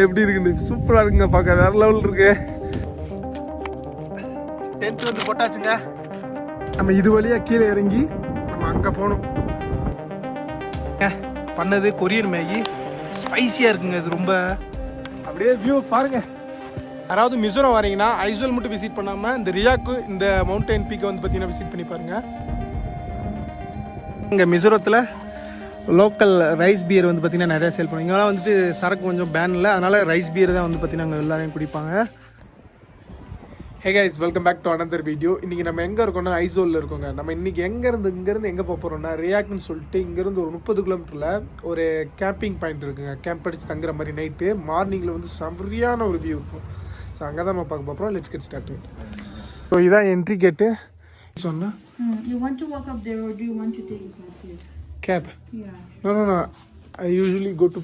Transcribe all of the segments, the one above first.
எப்படி இருக்குது? சூப்பரா இருக்குங்க, பார்க்க வேற லெவல் இருக்கு. டென்ட் வந்து போட்டாச்சுங்க. நம்ம இது வழியா கீழே இறங்கி நம்ம அங்க போகணும். பண்ணது கொரியன் மேகி ஸ்பைசியா இருக்குங்க. இது ரொம்ப அப்படியே வியூ பாருங்க. யாராவது மிசோரம் வரீங்கன்னா ஐசோல் மட்டும் விசிட் பண்ணாம இந்த ரியாக்கு இந்த மவுண்டைன் பீக்கை வந்து பார்த்தீங்கன்னா விசிட் பண்ணி பாருங்க. இங்கே மிசோரத்தில் லோக்கல் ரைஸ் பியர் வந்து பார்த்தீங்கன்னா நிறையா சேல் பண்ணுவாங்க. இங்கெல்லாம் வந்துட்டு சரக்கு கொஞ்சம் பேன் இல்லை, அதனால் ரைஸ் பியர் தான் வந்து பார்த்தீங்கன்னா அங்கே எல்லாரையும் குடிப்பாங்க. Hey guys, welcome back to another video. இன்றைக்கி நம்ம எங்கே இருக்கோம்னா ஐசோலில் இருக்கோங்க. நம்ம இன்றைக்கி இங்கேருந்து எங்கே போக போகிறோம்னா ரியாக்னு சொல்லிட்டு இங்கேருந்து ஒரு 30 கிலோமீட்டரில் ஒரு கேம்பிங் பாயிண்ட் இருக்குங்க. கேம்ப் அடித்து தங்குற மாதிரி நைட்டு மார்னிங்கில் வந்து சரியான ஒரு வியூ இருக்கும். ஸோ அங்கே தான் நம்ம பார்க்க போகிறோம். Let's get start. ஸோ இதான் என்ட்ரி கேட்டு. சொன்னால் You want to walk up there or do you want to take it back here? Cab? Yeah. No. I usually go to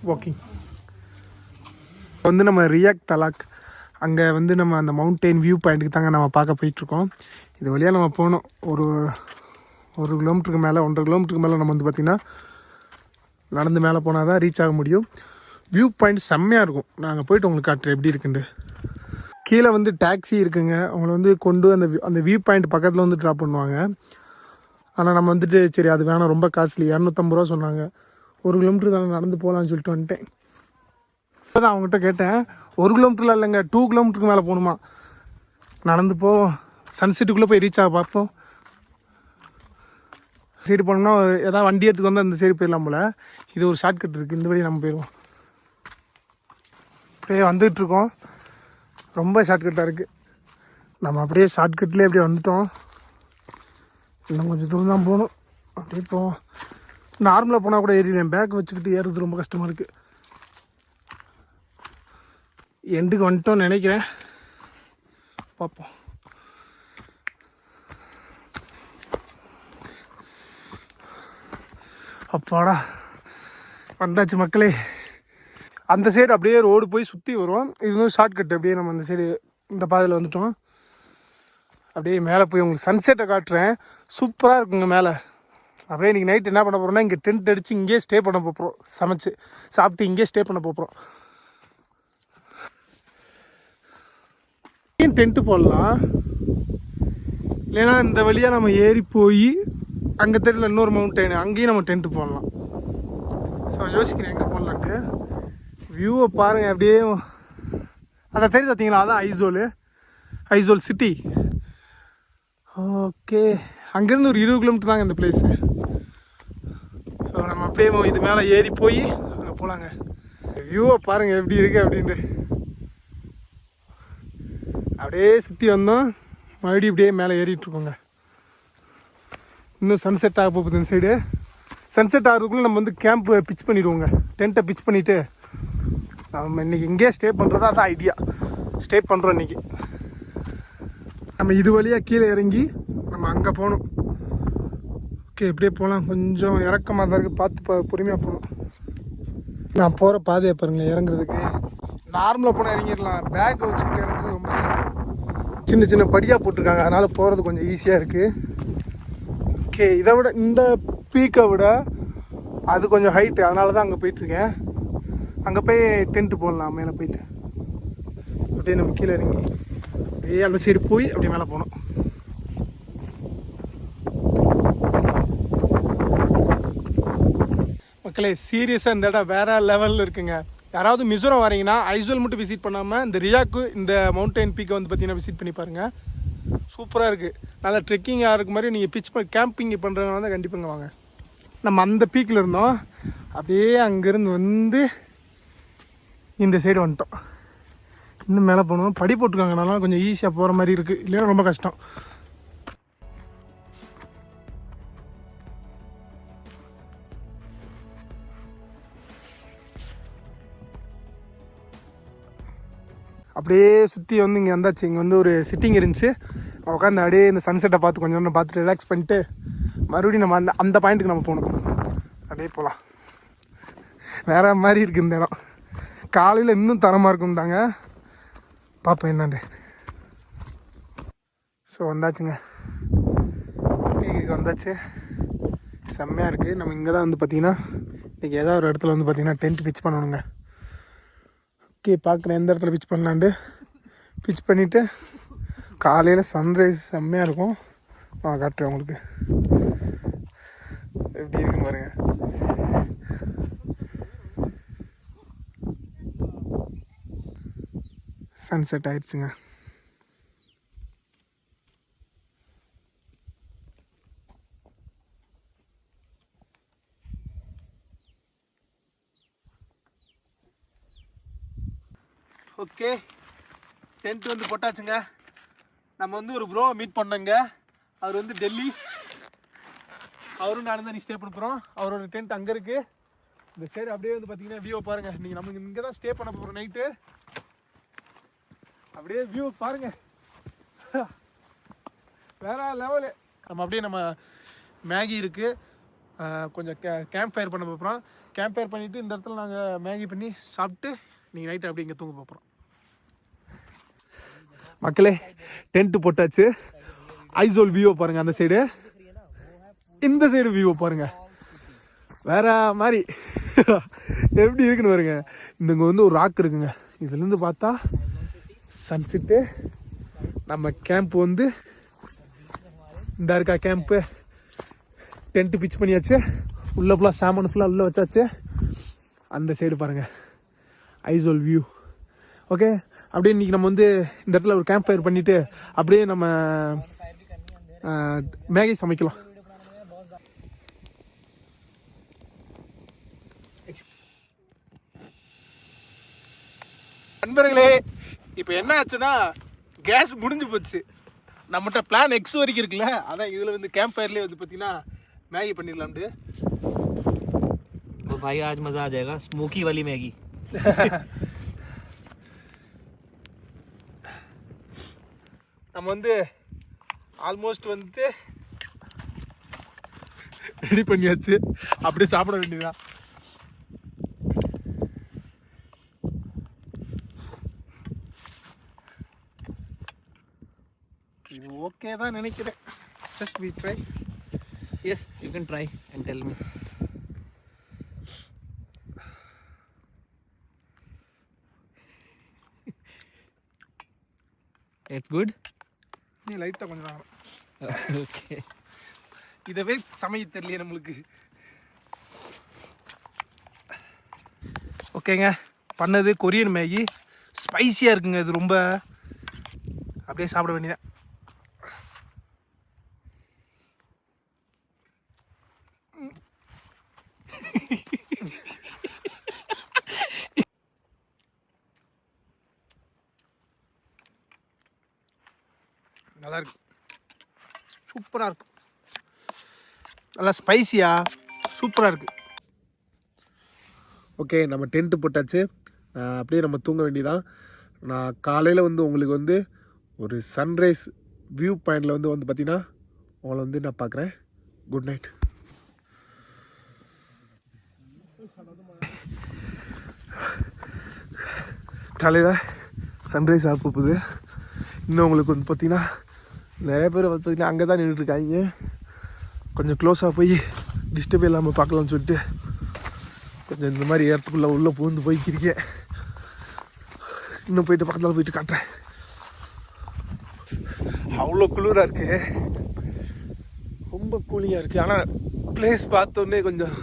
walking. வந்து நம்ம ரியாக் தலாக் அங்கே வந்து நம்ம அந்த மவுண்டெயின் வியூ பாயிண்ட்டுக்கு தாங்க நம்ம பார்க்க போயிட்டுருக்கோம். இது வழியாக நம்ம போனோம். ஒரு கிலோமீட்டருக்கு மேலே 1.5 கிலோமீட்டருக்கு மேலே நம்ம வந்து பார்த்திங்கன்னா நடந்து மேலே போனால் தான் ரீச் ஆக முடியும். வியூ பாயிண்ட் செம்மையாக இருக்கும். நாங்கள் போயிட்டு உங்களுக்கு காட்டுறேன் எப்படி இருக்குண்டு. கீழே வந்து டாக்ஸி இருக்குங்க. அவங்கள வந்து கொண்டு அந்த வியூ பாயிண்ட் பக்கத்தில் வந்து ட்ராப் பண்ணுவாங்க. ஆனால் நம்ம வந்துட்டு சரி அது வேணாம், ரொம்ப காஸ்ட்லி, 250 ரூபா சொன்னாங்க. 1 கிலோமீட்டர் தானே நடந்து போகலான்னு சொல்லிட்டு வந்துட்டேன். இப்போ தான் அவங்ககிட்ட கேட்டேன், 1 கிலோமீட்டரில் இல்லைங்க 2 கிலோமீட்டருக்கு மேலே போகணுமா, நடந்து சன்செட்டுக்குள்ளே போய் ரீச் ஆக பார்ப்போம். சைடு போனோம்னா ஏதாவது வண்டி எடுத்துக்கு வந்து அந்த சைடு போயிடலாம் போல். இது ஒரு ஷார்ட்கட் இருக்குது, இந்த வழியை நம்ம போயிடுவோம். அப்படியே வந்துகிட்ருக்கோம். ரொம்ப ஷார்ட்கட்டாக இருக்குது. நம்ம அப்படியே ஷார்ட்கட்லேயே அப்படியே வந்துட்டோம். இன்னும் கொஞ்சம் தூரம் தான் போகணும். அப்படியே போவோம். நார்மலாக போனால் கூட ஏறிடுவேன். பேக் வச்சுக்கிட்டு ஏறுறது ரொம்ப கஷ்டமாக இருக்குது. எண்டுக்கு வந்துட்டோன்னு நினைக்கிறேன். பார்ப்போம். அப்பாடா வந்தாச்சு மக்களே. அந்த சைடு அப்படியே ரோடு போய் சுற்றி வருவோம். இது வந்து ஷார்ட்கட். அப்படியே நம்ம அந்த சைடு இந்த பாதையில் வந்துட்டோம். அப்படியே மேலே போய் உங்களுக்கு சன்செட்டை காட்டுறேன். சூப்பராக இருக்குங்க மேலே. அப்படியே இன்றைக்கி நைட் என்ன பண்ண போகிறோம்னா இங்கே டென்ட் அடித்து இங்கேயே ஸ்டே பண்ண போகிறோம். சமைச்சு சாப்பிட்டு இங்கேயே ஸ்டே பண்ண போகிறோம். டென்ட்டு போடலாம், இல்லைன்னா இந்த வழியாக நம்ம ஏறி போய் அங்கே தெரியல இன்னொரு மவுண்டைன், அங்கேயும் நம்ம டென்ட்டு போடலாம். ஸோ யோசிக்கிறேன் எங்கே போடலான்ட்டு. வியூவை பாருங்கள். அப்படியே அதை தெரிஞ்சு பார்த்தீங்களா, அதான் ஐசோல் சிட்டி. ஓகே, அங்கேருந்து ஒரு 20 கிலோமீட்டர் தாங்க இந்த பிளேஸு. ஸோ நம்ம அப்படியே இது மேலே ஏறி போய் அங்கே போகலாங்க. வியூவை பாருங்கள் எப்படி இருக்குது அப்படின்ட்டு. அப்படியே சுற்றி வந்தோம், மறுபடியும் இப்படியே மேலே ஏறிட்டுருக்கோங்க. இன்னும் சன்செட் ஆக போகுது இந்த சைடு. சன்செட் ஆகிறதுக்குள்ளே நம்ம வந்து கேம்ப் பிச் பண்ணிடுவோங்க. டென்ட்டை பிச் பண்ணிவிட்டு நம்ம இன்றைக்கி இங்கேயே ஸ்டே பண்ணுறதா அதான் ஐடியா. ஸ்டே பண்ணுறோம் இன்றைக்கி. நம்ம இது வழியாக கீழே இறங்கி நம்ம அங்கே போகணும். ஓகே, இப்படியே போகலாம். கொஞ்சம் இறக்கமாக தான் இருக்குது, பார்த்து பொறுமையாக போகணும். நான் போகிற பாதையை பாருங்களேன். இறங்குறதுக்கு நார்மலாக போனால் இறங்கிடலாம், பேக்கை வச்சுக்கிட்டு இறங்குறது ரொம்ப சிரமம். சின்ன சின்ன படியாக போட்டிருக்காங்க, அதனால் போகிறது கொஞ்சம் ஈஸியாக இருக்குது. ஓகே, இதை விட இந்த பீக்கை விட அது கொஞ்சம் ஹைட்டு, அதனால தான் அங்கே போயிட்டுருக்கேன். அங்கே போய் டென்ட்டு போடலாம் மேலே போயிட்டு. அப்படியே நம்ம கீழே இறங்கி அப்படியே அந்த சைடு போய் அப்படியே மேலே போகணும். மக்களே சீரியஸாக இந்த இடம் வேறு லெவலில் இருக்குங்க. யாராவது மிசோரம் வரீங்கன்னா ஐசோல் மட்டும் விசிட் பண்ணாமல் இந்த ரியாக்கு இந்த மவுண்டைன் பீக்கை வந்து பார்த்தீங்கன்னா விசிட் பண்ணி பாருங்கள். சூப்பராக இருக்குது. நல்லா ட்ரெக்கிங்காக இருக்க மாதிரி நீங்கள் கேம்பிங் பண்ணுறதுனால தான் கண்டிப்பாங்க வாங்க. நம்ம அந்த பீக்கில் இருந்தோம், அப்படியே அங்கேருந்து வந்து இந்த சைடு வந்துட்டோம். இன்னும் மேலே போகணும். படி போட்டுருக்காங்கனால கொஞ்சம் ஈஸியாக போகிற மாதிரி இருக்குது, இல்லைன்னா ரொம்ப கஷ்டம். அப்படியே சுற்றி வந்து இங்கே வந்தாச்சு. இங்கே வந்து ஒரு சிட்டிங் இருந்துச்சு. உட்காந்து அப்படியே இந்த சன்செட்டை பார்த்து கொஞ்சம் நேரம் பார்த்துட்டு ரிலாக்ஸ் பண்ணிட்டு மறுபடியும் நம்ம அந்த பாயிண்ட்டுக்கு நம்ம போகணும். அப்படியே போகலாம். வேறு மாதிரி இருக்குது இந்த இடம். காலையில் இன்னும் தரமாக இருக்கும் தாங்க. பார்ப்போம் என்னாண்டு. ஸோ வந்தாச்சுங்க, பீக்குக்கு வந்தாச்சு. செம்மையாக இருக்குது. நம்ம இங்கே தான் வந்து பார்த்திங்கன்னா இன்றைக்கி ஏதாவது ஒரு இடத்துல வந்து பார்த்திங்கன்னா டென்ட் பிச் பண்ணணுங்க. ஓகே, பார்க்குறேன் எந்த இடத்துல பிச் பண்ணலான்ட்டு. பிச் பண்ணிவிட்டு காலையில் சன்ரைஸ் செம்மையாக இருக்கும். காட்டுறேன் உங்களுக்கு எப்படி இருக்குன்னு பாருங்க. சன்செட் ஆயிடுச்சுங்க. ஓகே, டென்ட் வந்து போட்டாச்சுங்க. நம்ம வந்து ஒரு ப்ரோவை மீட் பண்ணோங்க. அவர் வந்து டெல்லி. அவரும் நானும் தான் ஸ்டே பண்ண போகிறோம். அவரோட டென்ட் அங்கே இருக்குது. இந்த சைடு அப்படியே வந்து பார்த்தீங்கன்னா வியூவை பாருங்கள். நீங்கள் நமக்கு இங்கே தான் ஸ்டே பண்ண போகிறோம் நைட்டு. அப்படியே வியூ பாருங்கள், வேற லெவலு. நம்ம அப்படியே நம்ம மேகி இருக்குது, கொஞ்சம் கேம்ப் ஃபயர் பண்ண போகிறோம். கேம்ப் ஃபயர் பண்ணிவிட்டு இந்த இடத்துல நாங்கள் மேகி பண்ணி சாப்பிட்டு நீங்கள் நைட்டு அப்படி இங்கே தூங்க போகிறோம். மக்களே, டென்ட்டு போட்டாச்சு. ஐசோல் வியூவை பாருங்கள். அந்த சைடு, இந்த சைடு வியூவை பாருங்கள், வேற மாதிரி எப்படி இருக்குன்னு பாருங்க. இங்கே வந்து ஒரு ராக் இருக்குங்க. இதுலேருந்து பார்த்தா சன்செட்டு. நம்ம கேம்ப் வந்து இந்த இருக்கா கேம்ப்பு. டென்ட்டு பிச் பண்ணியாச்சு. உள்ளே ஃபுல்லாக சாமான் ஃபுல்லாக உள்ளே வச்சாச்சு. அந்த சைடு பாருங்கள், ஐசோல் வியூ. ஓகே, அப்படியே இன்றைக்கி நம்ம வந்து இந்த இடத்துல ஒரு கேம்ப் ஃபயர் பண்ணிவிட்டு அப்படியே நம்ம மேகி சமைக்கலாம். நண்பர்களே, இப்போ என்ன ஆச்சுன்னா கேஸ் முடிஞ்சு போச்சு. நம்மகிட்ட பிளான் எக்ஸ் வரைக்கும் இருக்குல்ல, அதான் இதில் வந்து கேம்ப் ஃபயர்லேயே வந்து பார்த்தீங்கன்னா மேகி பண்ணிடலாம்ட்டு. तो भाई आज मज़ा आ जाएगा, स्मोकी वाली मैगी. நம்ம வந்து ஆல்மோஸ்ட் வந்து ரெடி பண்ணியாச்சு. அப்படியே சாப்பிட வேண்டியதுதான். இது ஓகே தான் நினைக்கிறேன். Just we try. Yes, you can try and tell me. It's good. நீ லைட்டாக கொஞ்சம் நேரம் Okay. இதவே சமைக்க தெரியல நம்மளுக்கு. ஓகேங்க, பண்ணது கொரியன் மேகி. ஸ்பைசியாக இருக்குங்க. இது ரொம்ப அப்படியே சாப்பிட வேண்டியதான். நல்லா இருக்கு, சூப்பராக இருக்கு, நல்லா ஸ்பைசியாக சூப்பராக இருக்குது. ஓகே, நம்ம டென்ட்டு போட்டாச்சு. அப்படியே நம்ம தூங்க வேண்டியதான். நான் காலையில் வந்து உங்களுக்கு வந்து ஒரு சன்ரைஸ் வியூ பாயிண்டில் வந்து பார்த்தீங்கன்னா உங்களை வந்து நான் பார்க்குறேன். Good night. காலையில் சன்ரைஸ் ஆக போகுது. இன்னும் உங்களுக்கு வந்து பார்த்தீங்கன்னா நிறைய பேர் வந்து பார்த்தீங்கன்னா அங்கே தான் நின்றுட்டுருக்காங்க. கொஞ்சம் க்ளோஸாக போய் டிஸ்டர்ப் இல்லாமல் பார்க்கலாம்னு சொல்லிட்டு கொஞ்சம் இந்த மாதிரி இடத்துக்குள்ளே உள்ளே பூந்து போய்க்கிருக்கேன். இன்னும் போயிட்டு பக்கத்தில் போயிட்டு காட்டுறேன். அவ்வளோ குளிராக இருக்குது, ரொம்ப கூலிங்காக இருக்குது. ஆனால் பிளேஸ் பார்த்தோன்னே கொஞ்சம்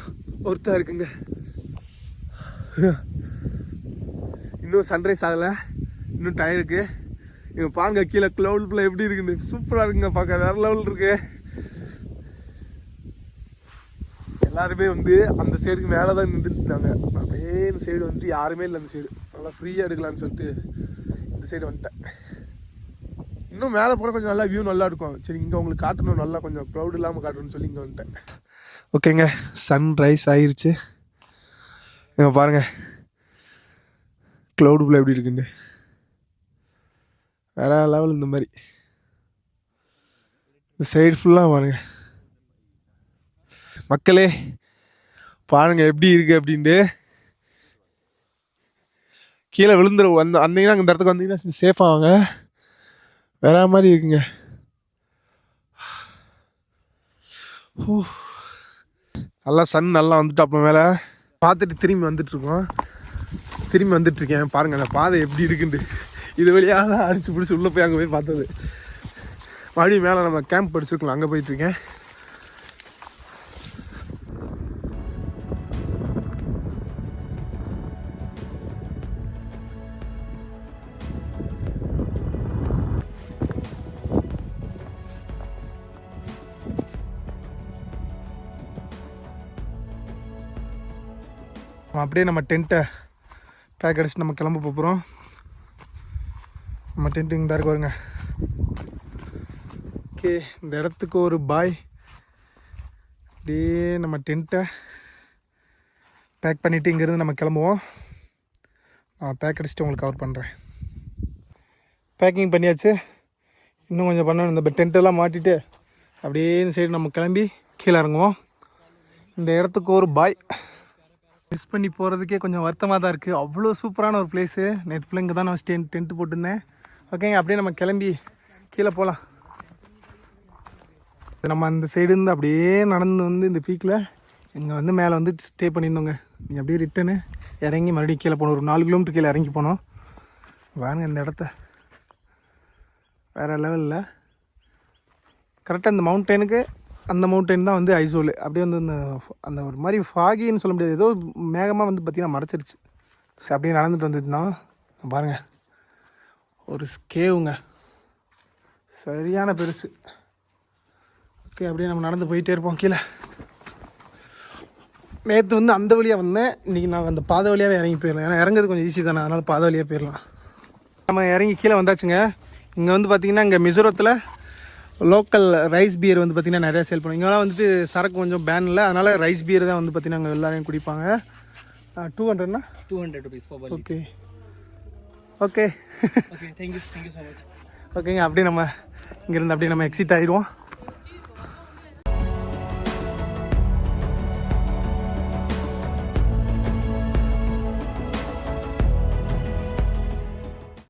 ஒர்த்தாக இருக்குங்க. இன்னும் சன்ரைஸ் ஆகலை, இன்னும் டைம் இருக்குது. இங்கே பாருங்க, கீழே க்ளவுட்ல எப்படி இருக்குன்னு சூப்பராக இருக்குங்க. பார்க்க வேறு லெவல் இருக்கு. எல்லாருமே வந்து அந்த சைடுக்கு மேலே தான் நின்றுட்டாங்க. அப்படியே இந்த சைடு வந்துட்டு யாருமே இல்லை. அந்த சைடு நல்லா ஃப்ரீயாக எடுக்கலான்னு சொல்லிட்டு இந்த சைடு வந்துட்டேன். இன்னும் மேலே போனால் கொஞ்சம் நல்லா வியூ நல்லா இருக்கும். சரி, இங்கே உங்களுக்கு காட்டணும், நல்லா கொஞ்சம் க்ரௌட் இல்லாமல் காட்டணும்னு சொல்லி இங்கே வந்துட்டேன். ஓகேங்க, சன்ரைஸ் ஆயிடுச்சு. இங்கே பாருங்கள் க்ளவுடுக்குள்ளே எப்படி இருக்குன்னு. வேற லெவல். இந்த மாதிரி இந்த சைடு ஃபுல்லாக பாருங்க மக்களே, பாருங்க எப்படி இருக்கு அப்படின்ட்டு. கீழே விழுந்துடும் வந்தீங்கன்னா இந்த இடத்துக்கு வந்தீங்கன்னா சேஃபாக வாங்க. வேற மாதிரி இருக்குங்க. நல்லா சன் நல்லா வந்துட்டு அப்புறம் மேலே பார்த்துட்டு திரும்பி வந்துட்டு இருக்கோம். திரும்பி வந்துட்டுருக்கேன். பாருங்கள் அந்த பாதை எப்படி இருக்குண்டு. இது வழியாக தான் அடிச்சு பிடிச்சி உள்ளே போய் அங்கே போய் பார்த்தது. மறுபடியும் மேலே நம்ம கேம்ப் படிச்சிருக்கலாம், அங்கே போயிட்டுருக்கேன். அப்படியே நம்ம டென்ட்டை பேக் அடிச்சுட்டு நம்ம கிளம்ப போகிறோம். நம்ம டென்ட்டு இங்கே தான் இருக்கு வருங்க. ஓகே, இந்த இடத்துக்கு ஒரு பாய். அப்படியே நம்ம டென்ட்டை பேக் பண்ணிவிட்டு இங்கேருந்து நம்ம கிளம்புவோம். நான் பேக் அடிச்சுட்டு உங்களுக்கு கவர் பண்ணுறேன். பேக்கிங் பண்ணியாச்சு, இன்னும் கொஞ்சம் பண்ணணும். இந்த டென்ட்டெல்லாம் மாட்டிட்டு அப்படியே இந்த சைடு நம்ம கிளம்பி கீழே இறங்குவோம். இந்த இடத்துக்கு ஒரு பாய். மிஸ் பண்ணி போகிறதுக்கே கொஞ்சம் வருத்தமாக தான் இருக்குது. அவ்வளோ சூப்பரான ஒரு பிளேஸு. நேற்று ஃபுல்லாக இங்கே தான் நான் டென்ட்டு போட்டிருந்தேன். ஓகேங்க, அப்படியே நம்ம கிளம்பி கீழே போகலாம். நம்ம அந்த சைடு இருந்து அப்படியே நடந்து வந்து இந்த பீக்கில் இங்கே வந்து மேலே வந்து ஸ்டே பண்ணியிருந்தோங்க. நீங்கள் அப்படியே ரிட்டனு இறங்கி மறுபடியும் கீழே போகணும். ஒரு 4 கிலோமீட்டர் கீழே இறங்கி போனோம். பாருங்க இந்த இடத்த, வேறு லெவலில். கரெக்டாக இந்த மவுண்டனுக்கு அந்த மவுண்டன் தான் வந்து ஐசோலு. அப்படியே வந்து அந்த ஒரு மாதிரி ஃபாகின்னு சொல்ல முடியாது, ஏதோ மேகமாக வந்து பார்த்திங்கன்னா மறைச்சிருச்சு. அப்படியே நடந்துட்டு வந்துட்டுனா பாருங்கள் ஒரு கேவுங்க, சரியான பெருசு. ஓகே, அப்படியே நம்ம நடந்து போயிட்டே இருப்போம் கீழே. நேற்று வந்து அந்த வழியாக வந்தேன், இன்றைக்கி நான் அந்த பாதை வழியாகவே இறங்கி போயிடலாம். ஏன்னா இறங்குறது கொஞ்சம் ஈஸி தானே, அதனால் பாதை வழியாக போயிடலாம். நம்ம இறங்கி கீழே வந்தாச்சுங்க. இங்கே வந்து பார்த்திங்கன்னா இங்கே மிசோரத்தில் லோக்கல் ரைஸ் பியர் வந்து பார்த்திங்கன்னா நிறையா சேல் பண்ணுவோம். இங்கெல்லாம் வந்துட்டு சரக்கு கொஞ்சம் பேன் இல்லை, அதனால் ரைஸ் பியர் தான் வந்து பார்த்திங்கன்னா அங்கே எல்லாரையும் குடிப்பாங்க. 200னா 200 rupees for Bali. Okay okay Okay, thank you so much. ஓகேங்க, அப்படியே நம்ம இங்கேருந்து அப்படியே நம்ம எக்ஸிட் ஆயிடுவோம்.